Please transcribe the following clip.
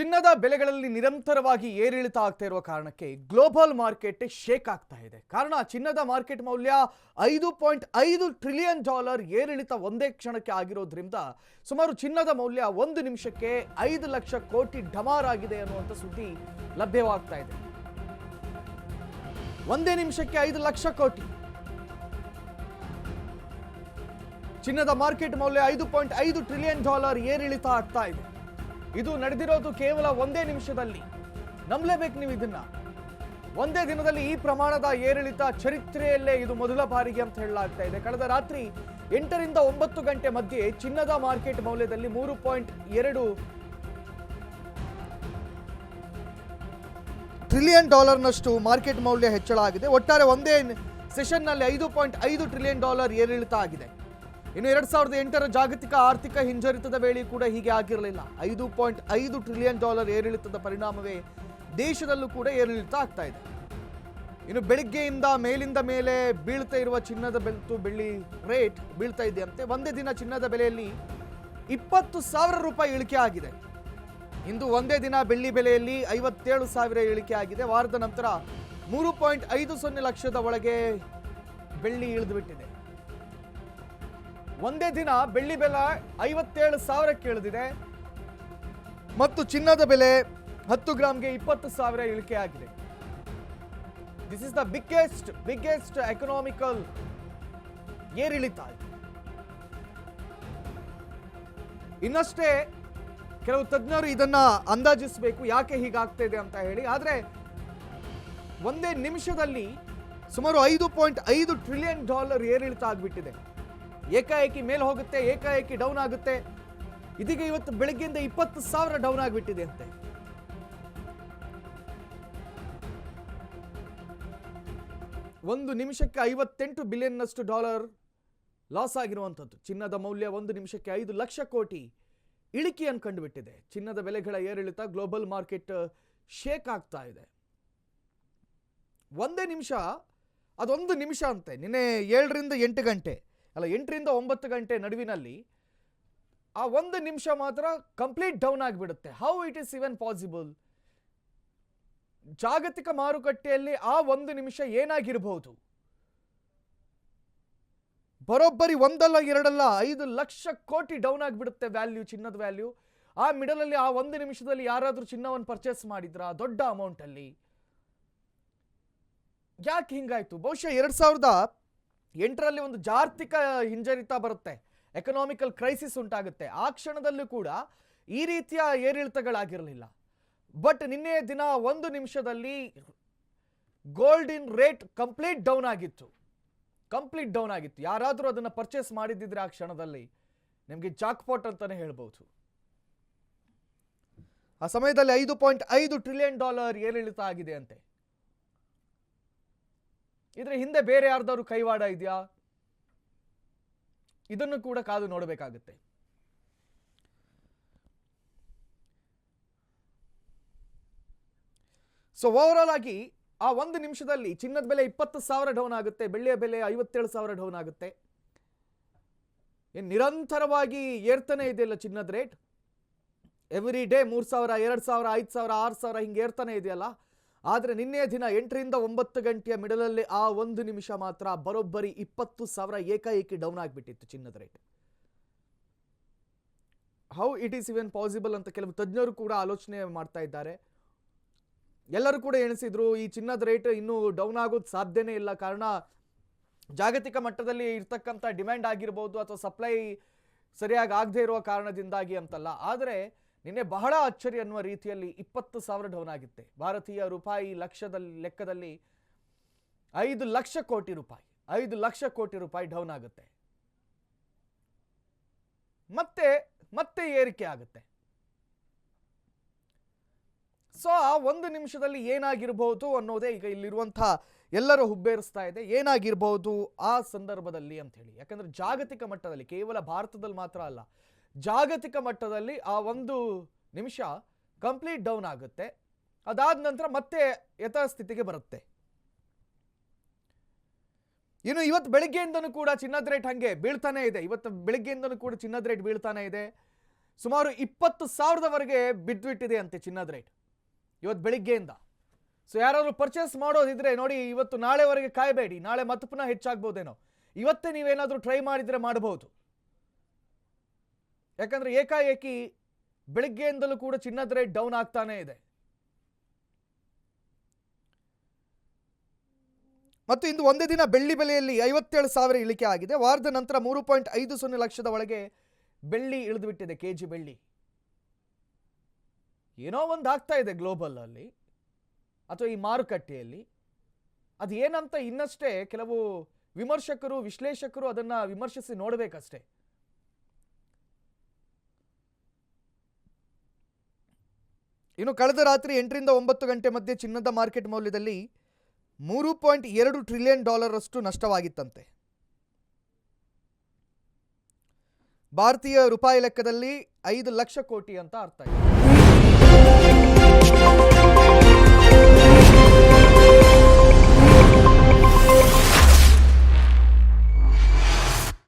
ಚಿನ್ನದ ಬೆಲೆಗಳಲ್ಲಿ ನಿರಂತರವಾಗಿ ಏರಿಳಿತ ಆಗ್ತಾ ಇರುವ ಕಾರಣಕ್ಕೆ ಗ್ಲೋಬಲ್ ಮಾರ್ಕೆಟ್ ಶೇಕ್ ಆಗ್ತಾ ಇದೆ. ಕಾರಣ ಚಿನ್ನದ ಮಾರ್ಕೆಟ್ ಮೌಲ್ಯ $5.5 ಟ್ರಿಲಿಯನ್ ಏರಿಳಿತ ಒಂದೇ ಕ್ಷಣಕ್ಕೆ ಆಗಿರೋದ್ರಿಂದ ಸುಮಾರು ಚಿನ್ನದ ಮೌಲ್ಯ ಒಂದು ನಿಮಿಷಕ್ಕೆ 5 ಲಕ್ಷ ಕೋಟಿ ಡಮಾರ್ ಆಗಿದೆ ಅನ್ನುವಂಥ ಸುದ್ದಿ ಲಭ್ಯವಾಗ್ತಾ ಇದೆ. ಒಂದೇ ನಿಮಿಷಕ್ಕೆ 5 ಲಕ್ಷ ಕೋಟಿ. ಚಿನ್ನದ ಮಾರ್ಕೆಟ್ ಮೌಲ್ಯ $5.5 ಟ್ರಿಲಿಯನ್ ಏರಿಳಿತ ಆಗ್ತಾ ಇದೆ. ಇದು ನಡೆದಿರೋದು ಕೇವಲ ಒಂದೇ ನಿಮಿಷದಲ್ಲಿ. ನಂಬಲೇಬೇಕು ನೀವು ಇದನ್ನ. ಒಂದೇ ದಿನದಲ್ಲಿ ಈ ಪ್ರಮಾಣದ ಏರಿಳಿತ ಚರಿತ್ರೆಯಲ್ಲೇ ಇದು ಮೊದಲ ಬಾರಿಗೆ ಅಂತ ಹೇಳಲಾಗ್ತಾ ಇದೆ. ಕಳೆದ ರಾತ್ರಿ 8 ರಿಂದ 9 ಗಂಟೆ ಮಧ್ಯೆ ಚಿನ್ನದ ಮಾರ್ಕೆಟ್ ಮೌಲ್ಯದಲ್ಲಿ $3.2 ಟ್ರಿಲಿಯನ್ ನಷ್ಟು ಮಾರ್ಕೆಟ್ ಮೌಲ್ಯ ಹೆಚ್ಚಳ ಆಗಿದೆ. ಒಟ್ಟಾರೆ ಒಂದೇ ಸೆಷನ್ನಲ್ಲಿ $5.5 ಟ್ರಿಲಿಯನ್ ಏರಿಳಿತ ಆಗಿದೆ. ಇನ್ನು 2008ರ ಜಾಗತಿಕ ಆರ್ಥಿಕ ಹಿಂಜರಿತದ ವೇಳೆ ಕೂಡ ಹೀಗೆ ಆಗಿರಲಿಲ್ಲ. $5.5 ಟ್ರಿಲಿಯನ್ ಏರಿಳಿತದ ಪರಿಣಾಮವೇ ದೇಶದಲ್ಲೂ ಕೂಡ ಏರಿಳಿತ ಆಗ್ತಾ ಇದೆ. ಇನ್ನು ಬೆಳಿಗ್ಗೆಯಿಂದ ಮೇಲಿಂದ ಮೇಲೆ ಬೀಳ್ತಾ ಇರುವ ಚಿನ್ನದ ಬೆಳ್ಳಿ ರೇಟ್ ಬೀಳ್ತಾ ಇದೆಯಂತೆ. ಒಂದೇ ದಿನ ಚಿನ್ನದ ಬೆಲೆಯಲ್ಲಿ $20,000 ಇಳಿಕೆ ಆಗಿದೆ. ಇಂದು ಒಂದೇ ದಿನ ಬೆಳ್ಳಿ ಬೆಲೆಯಲ್ಲಿ 57,000 ಇಳಿಕೆ ಆಗಿದೆ. ವಾರದ ನಂತರ 3.50 ಲಕ್ಷದ ಒಳಗೆ ಬೆಳ್ಳಿ ಇಳಿದು ಬಿಟ್ಟಿದೆ. ಒಂದೇ ದಿನ ಬೆಳ್ಳಿ ಬೆಲೆ 57,000ಕ್ಕೆ ಇಳಿದಿದೆ ಮತ್ತು ಚಿನ್ನದ ಬೆಲೆ 10 ಗ್ರಾಮ್ಗೆ 20,000 ಇಳಿಕೆ ಆಗಿದೆ. This is the biggest economical ಏರಿಳಿತ. ಇನ್ನಷ್ಟೇ ಕೆಲವು ತಜ್ಞರು ಇದನ್ನ ಅಂದಾಜಿಸಬೇಕು ಯಾಕೆ ಹೀಗಾಗ್ತಾ ಇದೆ ಅಂತ ಹೇಳಿ. ಆದ್ರೆ ಒಂದೇ ನಿಮಿಷದಲ್ಲಿ ಸುಮಾರು $5.5 ಟ್ರಿಲಿಯನ್ ಏರಿಳಿತ ಆಗ್ಬಿಟ್ಟಿದೆ. ಏಕಾಏಕಿ ಮೇಲೆ ಹೋಗುತ್ತೆ, ಏಕಾಏಕಿ ಡೌನ್ ಆಗುತ್ತೆ. ಇದೀಗ ಇವತ್ತು ಬೆಳಗ್ಗೆಯಿಂದ 20,000 ಡೌನ್ ಆಗಿಬಿಟ್ಟಿದೆ ಅಂತೆ. ಒಂದು ನಿಮಿಷಕ್ಕೆ $58 ಬಿಲಿಯನ್ ಲಾಸ್ ಆಗಿರುವಂಥದ್ದು. ಚಿನ್ನದ ಮೌಲ್ಯ ಒಂದು ನಿಮಿಷಕ್ಕೆ 5 ಲಕ್ಷ ಕೋಟಿ ಇಳಿಕೆಯನ್ನು ಕಂಡುಬಿಟ್ಟಿದೆ. ಚಿನ್ನದ ಬೆಲೆಗಳ ಏರಿಳಿತ ಗ್ಲೋಬಲ್ ಮಾರ್ಕೆಟ್ ಶೇಕ್ ಆಗ್ತಾ ಇದೆ. ಒಂದೇ ನಿಮಿಷ, ಅದೊಂದು ನಿಮಿಷ ಅಂತೆ. ನಿನ್ನೆ 7 ರಿಂದ 8 ಗಂಟೆ ಅಲ್ಲ 8 ರಿಂದ 9 ಗಂಟೆ ನಡುವಿನಲ್ಲಿ ಆ ಒಂದು ನಿಮಿಷ ಮಾತ್ರ ಕಂಪ್ಲೀಟ್ ಡೌನ್ ಆಗಿಬಿಡುತ್ತೆ. How it is even possible? ಜಾಗತಿಕ ಮಾರುಕಟ್ಟೆಯಲ್ಲಿ ಆ ಒಂದು ನಿಮಿಷ ಏನಾಗಿರಬಹುದು? ಬರೋಬ್ಬರಿ ಒಂದಲ್ಲ ಎರಡಲ್ಲ 5 ಲಕ್ಷ ಕೋಟಿ ಡೌನ್ ಆಗಿಬಿಡುತ್ತೆ ವ್ಯಾಲ್ಯೂ, ಚಿನ್ನದ ವ್ಯಾಲ್ಯೂ. ಆ ಮಿಡಲಲ್ಲಿ ಆ ಒಂದು ನಿಮಿಷದಲ್ಲಿ ಯಾರಾದರೂ ಚಿನ್ನವನ್ನು ಪರ್ಚೇಸ್ ಮಾಡಿದ್ರಾ ದೊಡ್ಡ ಅಮೌಂಟ್ ಅಲ್ಲಿ? ಯಾಕೆ ಹಿಂಗಾಯ್ತು? ಬಹುಶಃ 2008ರಲ್ಲಿ ಒಂದು ಜಾಗತಿಕ ಹಿಂಜರಿತ ಬರುತ್ತೆ, ಎಕನಾಮಿಕಲ್ ಕ್ರೈಸಿಸ್ ಉಂಟಾಗುತ್ತೆ. ಆ ಕ್ಷಣದಲ್ಲೂ ಕೂಡ ಈ ರೀತಿಯ ಏರಿಳಿತಗಳಾಗಿರಲಿಲ್ಲ. ಬಟ್ ನಿನ್ನೆ ದಿನ ಒಂದು ನಿಮಿಷದಲ್ಲಿ ಗೋಲ್ಡ್ ಇನ್ ರೇಟ್ ಕಂಪ್ಲೀಟ್ ಡೌನ್ ಆಗಿತ್ತು. ಯಾರಾದರೂ ಅದನ್ನು ಪರ್ಚೇಸ್ ಮಾಡಿದ್ದಿದ್ರೆ ಆ ಕ್ಷಣದಲ್ಲಿ ನಿಮಗೆ ಜಾಕ್ಪಾಟ್ ಅಂತಾನೆ ಹೇಳ್ಬೋದು. ಆ ಸಮಯದಲ್ಲಿ $5.5 ಟ್ರಿಲಿಯನ್ ಏರಿಳಿತ ಆಗಿದೆ ಅಂತೆ. ಇದ್ರ ಹಿಂದೆ ಬೇರೆ ಯಾರ್ದಾದ್ರು ಕೈವಾಡ ಇದೆಯಾ? ಇದನ್ನು ಕೂಡ ಕಾದು ನೋಡಬೇಕಾಗುತ್ತೆ. ಸೊ ಓವರಾಲ್ ಆಗಿ ಆ ಒಂದು ನಿಮಿಷದಲ್ಲಿ ಚಿನ್ನದ ಬೆಲೆ 20,000 ಡೌನ್ ಆಗುತ್ತೆ, ಬೆಳ್ಳಿಯ ಬೆಲೆ 57,000 ಡೌನ್ ಆಗುತ್ತೆ. ನಿರಂತರವಾಗಿ ಏರ್ತಾನೆ ಇದೆಯಲ್ಲ ಚಿನ್ನದ ರೇಟ್. ಎವ್ರಿ ಡೇ 3,000, 2,000, 5,000, 6,000 ಹಿಂಗೆ ಏರ್ತಾನೆ ಇದೆಯಲ್ಲ. ಆದರೆ ನಿನ್ನೆ ದಿನ 8 ರಿಂದ 9 ಗಂಟೆಯ ಮಿಡಲಲ್ಲಿ ಆ ಒಂದು ನಿಮಿಷ ಮಾತ್ರ ಬರೋಬ್ಬರಿ 20,000 ಏಕಾಏಕಿ ಡೌನ್ ಆಗಿಬಿಟ್ಟಿತ್ತು ಚಿನ್ನದ rate. How it is even possible ಅಂತ ಕೆಲವು ತಜ್ಞರು ಕೂಡ ಆಲೋಚನೆ ಮಾಡ್ತಾ ಇದ್ದಾರೆ. ಎಲ್ಲರೂ ಕೂಡ ಎಣಿಸಿದ್ರು ಈ ಚಿನ್ನದ ರೇಟ್ ಇನ್ನೂ ಡೌನ್ ಆಗೋದು ಸಾಧ್ಯನೇ ಇಲ್ಲ. ಕಾರಣ ಜಾಗತಿಕ ಮಟ್ಟದಲ್ಲಿ ಇರ್ತಕ್ಕಂಥ ಡಿಮ್ಯಾಂಡ್ ಆಗಿರ್ಬೋದು ಅಥವಾ ಸಪ್ಲೈ ಸರಿಯಾಗಿ ಆಗದೆ ಇರುವ ಕಾರಣದಿಂದಾಗಿ ಅಂತಲ್ಲ. ಆದರೆ ನಿನ್ನೆ ಬಹಳ ಅಚ್ಚರಿ ಅನ್ನುವ ರೀತಿಯಲ್ಲಿ 20,000 ಡೌನ್ ಆಗಿತ್ತೆ. ಭಾರತೀಯ ರೂಪಾಯಿ ಲೆಕ್ಕದಲ್ಲಿ 5 ಲಕ್ಷ ಕೋಟಿ ರೂಪಾಯಿ ಡೌನ್ ಆಗುತ್ತೆ. ಮತ್ತೆ ಏರಿಕೆ ಆಗುತ್ತೆ. ಸೊ ಆ ಒಂದು ನಿಮಿಷದಲ್ಲಿ ಏನಾಗಿರಬಹುದು ಅನ್ನೋದೇ ಈಗ ಇಲ್ಲಿರುವಂತಹ ಎಲ್ಲರೂ ಹುಬ್ಬೇರಿಸ್ತಾ ಇದೆ. ಏನಾಗಿರಬಹುದು ಆ ಸಂದರ್ಭದಲ್ಲಿ ಅಂತ ಹೇಳಿ. ಯಾಕಂದ್ರೆ ಜಾಗತಿಕ ಮಟ್ಟದಲ್ಲಿ, ಕೇವಲ ಭಾರತದಲ್ಲಿ ಮಾತ್ರ ಅಲ್ಲ, ಜಾಗತಿಕ ಮಟ್ಟದಲ್ಲಿ ಆ ಒಂದು ನಿಮಿಷ ಕಂಪ್ಲೀಟ್ ಡೌನ್ ಆಗುತ್ತೆ. ಅದಾದ ನಂತರ ಮತ್ತೆ ಯಥಾಸ್ಥಿತಿಗೆ ಬರುತ್ತೆ. ಇನ್ನು ಇವತ್ತು ಬೆಳಗ್ಗೆಯಿಂದನೂ ಕೂಡ ಚಿನ್ನದ ರೇಟ್ ಹಂಗೆ ಬೀಳ್ತಾನೆ ಇದೆ. ಇವತ್ತು ಬೆಳಗ್ಗೆಯಿಂದನೂ ಕೂಡ ಚಿನ್ನದ ರೇಟ್ ಬೀಳ್ತಾನೆ ಇದೆ. ಸುಮಾರು 20,000ದವರೆಗೆ ಬಿದ್ದುಬಿಟ್ಟಿದೆ ಅಂತೆ ಚಿನ್ನದ ರೇಟ್ ಇವತ್ತು ಬೆಳಿಗ್ಗೆಯಿಂದ. ಸೊ ಯಾರಾದರೂ ಪರ್ಚೇಸ್ ಮಾಡೋದಿದ್ರೆ ನೋಡಿ, ಇವತ್ತು ನಾಳೆವರೆಗೆ ಕಾಯಬೇಡಿ, ನಾಳೆ ಮತ್ತೆ ಪುನಃ ಹೆಚ್ಚಾಗ್ಬೋದೇನೋ. ಇವತ್ತೇ ನೀವೇನಾದರೂ ಟ್ರೈ ಮಾಡಿದರೆ ಮಾಡಬಹುದು. ಯಾಕಂದ್ರೆ ಏಕಾಏಕಿ ಬೆಳಿಗ್ಗೆಯಿಂದಲೂ ಕೂಡ ಚಿನ್ನದ ರೇಟ್ ಡೌನ್ ಆಗ್ತಾನೆ ಇದೆ. ಮತ್ತು ಇಂದು ಒಂದೇ ದಿನ ಬೆಳ್ಳಿ ಬೆಲೆಯಲ್ಲಿ 57,000 ಇಳಿಕೆ ಆಗಿದೆ. ವಾರದ ನಂತರ 3.50 ಲಕ್ಷದ ಒಳಗೆ ಬೆಳ್ಳಿ ಇಳಿದುಬಿಟ್ಟಿದೆ. ಕೆಜಿ ಬೆಳ್ಳಿ ಏನೋ ಒಂದು ಆಗ್ತಾ ಇದೆ ಗ್ಲೋಬಲ್ ಅಲ್ಲಿ ಅಥವಾ ಈ ಮಾರುಕಟ್ಟೆಯಲ್ಲಿ. ಅದು ಏನಂತ ಇನ್ನಷ್ಟೇ ಕೆಲವು ವಿಮರ್ಶಕರು ವಿಶ್ಲೇಷಕರು ಅದನ್ನ ವಿಮರ್ಶಿಸಿ ನೋಡಬೇಕಷ್ಟೇ. ಇನ್ನು ಕಳೆದ ರಾತ್ರಿ 8 ರಿಂದ 9 ಗಂಟೆ ಮಧ್ಯೆ ಚಿನ್ನದ ಮಾರ್ಕೆಟ್ ಮೌಲ್ಯದಲ್ಲಿ $3.2 ಟ್ರಿಲಿಯನ್ ಅಷ್ಟು ನಷ್ಟವಾಗಿತ್ತಂತೆ. ಭಾರತೀಯ ರೂಪಾಯಿ ಲೆಕ್ಕದಲ್ಲಿ 5 ಲಕ್ಷ ಕೋಟಿ ಅಂತ ಅರ್ಥ ಇದೆ.